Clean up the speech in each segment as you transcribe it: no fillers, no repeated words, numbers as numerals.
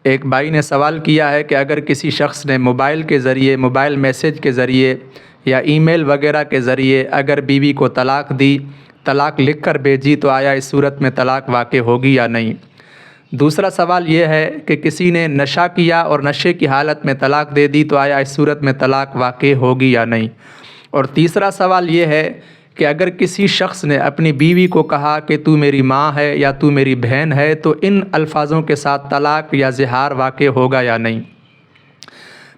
ایک بھائی نے سوال کیا ہے کہ اگر کسی شخص نے موبائل کے ذریعے، موبائل میسج کے ذریعے یا ای میل وغیرہ کے ذریعے اگر بیوی کو طلاق دی، طلاق لکھ کر بھیجی، تو آیا اس صورت میں طلاق واقع ہوگی یا نہیں؟ دوسرا سوال یہ ہے کہ کسی نے نشہ کیا اور نشے کی حالت میں طلاق دے دی، تو آیا اس صورت میں طلاق واقع ہوگی یا نہیں؟ اور تیسرا سوال یہ ہے کہ اگر کسی شخص نے اپنی بیوی کو کہا کہ تو میری ماں ہے یا تو میری بہن ہے، تو ان الفاظوں کے ساتھ طلاق یا زہار واقع ہوگا یا نہیں؟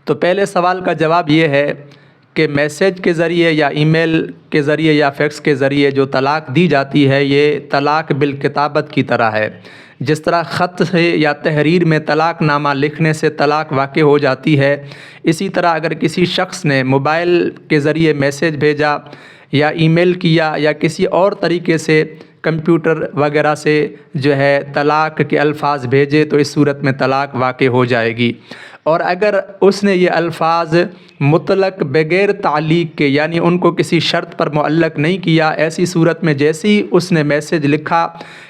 تو پہلے سوال کا جواب یہ ہے کہ میسج کے ذریعے یا ای میل کے ذریعے یا فیکس کے ذریعے جو طلاق دی جاتی ہے، یہ طلاق بالکتابت کی طرح ہے۔ جس طرح خط سے یا تحریر میں طلاق نامہ لکھنے سے طلاق واقع ہو جاتی ہے، اسی طرح اگر کسی شخص نے موبائل کے ذریعے میسج بھیجا یا ای میل کیا یا کسی اور طریقے سے کمپیوٹر وغیرہ سے جو ہے طلاق کے الفاظ بھیجے، تو اس صورت میں طلاق واقع ہو جائے گی۔ اور اگر اس نے یہ الفاظ مطلق بغیر تعلیق کے، یعنی ان کو کسی شرط پر معلق نہیں کیا، ایسی صورت میں جیسے ہی اس نے میسج لکھا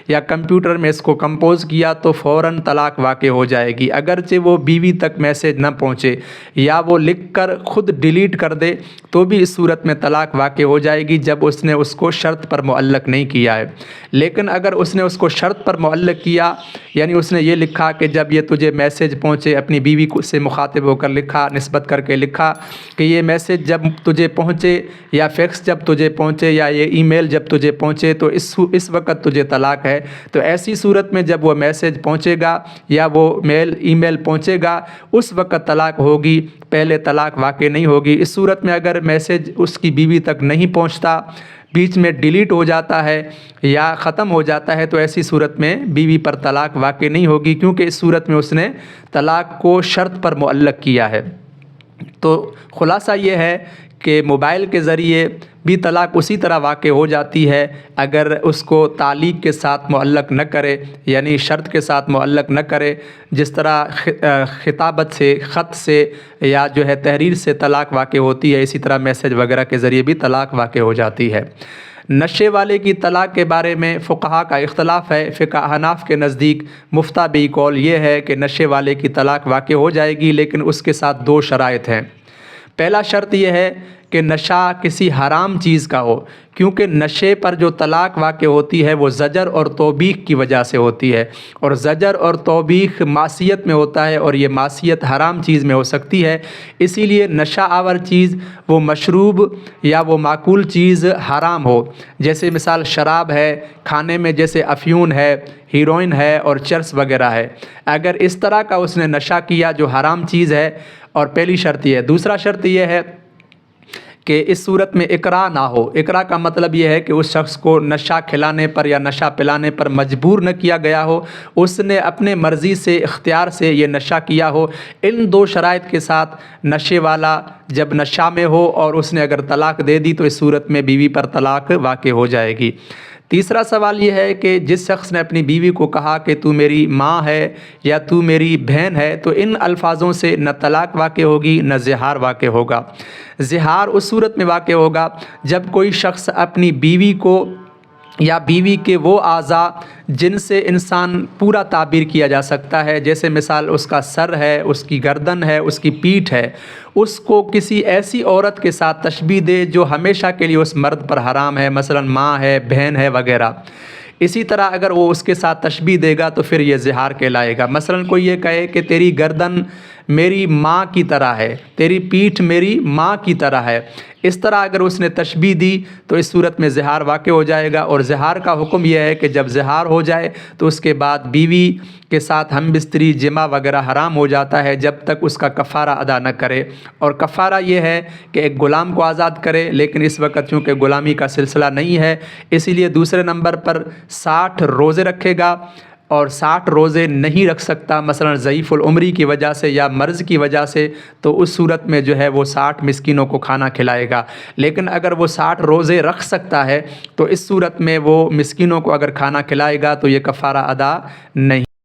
یا کمپیوٹر میں اس کو کمپوز کیا تو فوراً طلاق واقع ہو جائے گی، اگرچہ وہ بیوی تک میسج نہ پہنچے یا وہ لکھ کر خود ڈیلیٹ کر دے، تو بھی اس صورت میں طلاق واقع ہو جائے گی جب اس نے اس کو شرط پر معلق نہیں کیا ہے۔ لیکن اگر اس نے اس کو شرط پر معلق کیا، یعنی اس نے یہ لکھا کہ جب یہ تجھے میسج پہنچے، اپنی بیوی سے مخاطب ہو کر لکھا، نسبت کر کے لکھا کہ یہ میسج جب تجھے پہنچے یا فیکس جب تجھے پہنچے یا یہ ای میل جب تجھے پہنچے تو اس وقت تجھے طلاق ہے، تو ایسی صورت میں جب وہ میسج پہنچے گا یا وہ ای میل پہنچے گا، اس وقت طلاق ہوگی، پہلے طلاق واقع نہیں ہوگی۔ اس صورت میں اگر میسج اس کی بیوی تک نہیں پہنچتا، بیچ میں ڈیلیٹ ہو جاتا ہے یا ختم ہو جاتا ہے، تو ایسی صورت میں بیوی پر طلاق واقع نہیں ہوگی، کیونکہ اس صورت میں اس نے طلاق کو شرط پر معلق کیا ہے۔ تو خلاصہ یہ ہے کہ موبائل کے ذریعے بھی طلاق اسی طرح واقع ہو جاتی ہے اگر اس کو تعلیق کے ساتھ معلق نہ کرے، یعنی شرط کے ساتھ معلق نہ کرے، جس طرح خطابت سے، خط سے یا جو ہے تحریر سے طلاق واقع ہوتی ہے، اسی طرح میسج وغیرہ کے ذریعے بھی طلاق واقع ہو جاتی ہے۔ نشے والے کی طلاق کے بارے میں فقہا کا اختلاف ہے۔ فقہ احناف کے نزدیک مفتہ بی قول یہ ہے کہ نشے والے کی طلاق واقع ہو جائے گی، لیکن اس کے ساتھ دو شرائط ہیں۔ پہلا شرط یہ ہے کہ نشہ کسی حرام چیز کا ہو، کیونکہ نشے پر جو طلاق واقع ہوتی ہے وہ زجر اور توبیخ کی وجہ سے ہوتی ہے، اور زجر اور توبیخ معصیت میں ہوتا ہے، اور یہ معصیت حرام چیز میں ہو سکتی ہے۔ اسی لیے نشہ آور چیز، وہ مشروب یا وہ معقول چیز حرام ہو، جیسے مثال شراب ہے، کھانے میں جیسے افیون ہے، ہیروئن ہے اور چرس وغیرہ ہے۔ اگر اس طرح کا اس نے نشہ کیا جو حرام چیز ہے، اور پہلی شرط یہ ہے۔ دوسرا شرط یہ ہے کہ اس صورت میں اکراہ نہ ہو۔ اکراہ کا مطلب یہ ہے کہ اس شخص کو نشہ کھلانے پر یا نشہ پلانے پر مجبور نہ کیا گیا ہو، اس نے اپنے مرضی سے، اختیار سے یہ نشہ کیا ہو۔ ان دو شرائط کے ساتھ نشے والا جب نشہ میں ہو اور اس نے اگر طلاق دے دی، تو اس صورت میں بیوی پر طلاق واقع ہو جائے گی۔ تیسرا سوال یہ ہے کہ جس شخص نے اپنی بیوی کو کہا کہ تو میری ماں ہے یا تو میری بہن ہے، تو ان الفاظوں سے نہ طلاق واقع ہوگی نہ زہار واقع ہوگا۔ زہار اس صورت میں واقع ہوگا جب کوئی شخص اپنی بیوی کو یا بیوی کے وہ اعضاء جن سے انسان پورا تعبیر کیا جا سکتا ہے، جیسے مثال اس کا سر ہے، اس کی گردن ہے، اس کی پیٹھ ہے، اس کو کسی ایسی عورت کے ساتھ تشبیہ دے جو ہمیشہ کے لیے اس مرد پر حرام ہے، مثلا ماں ہے، بہن ہے وغیرہ۔ اسی طرح اگر وہ اس کے ساتھ تشبیہ دے گا تو پھر یہ زہار کہلائے گا۔ مثلا کوئی یہ کہے کہ تیری گردن میری ماں کی طرح ہے، تیری پیٹھ میری ماں کی طرح ہے، اس طرح اگر اس نے تشبیہ دی تو اس صورت میں زہار واقع ہو جائے گا۔ اور زہار کا حکم یہ ہے کہ جب زہار ہو جائے تو اس کے بعد بیوی کے ساتھ ہم بستری، جمع وغیرہ حرام ہو جاتا ہے جب تک اس کا کفارہ ادا نہ کرے۔ اور کفارہ یہ ہے کہ ایک غلام کو آزاد کرے، لیکن اس وقت چونکہ غلامی کا سلسلہ نہیں ہے، اسی لیے دوسرے نمبر پر 60 روزے رکھے گا، اور 60 روزے نہیں رکھ سکتا مثلا ضعیف العمری کی وجہ سے یا مرض کی وجہ سے، تو اس صورت میں جو ہے وہ 60 مسکینوں کو کھانا کھلائے گا۔ لیکن اگر وہ 60 روزے رکھ سکتا ہے تو اس صورت میں وہ مسکینوں کو اگر کھانا کھلائے گا تو یہ کفارہ ادا نہیں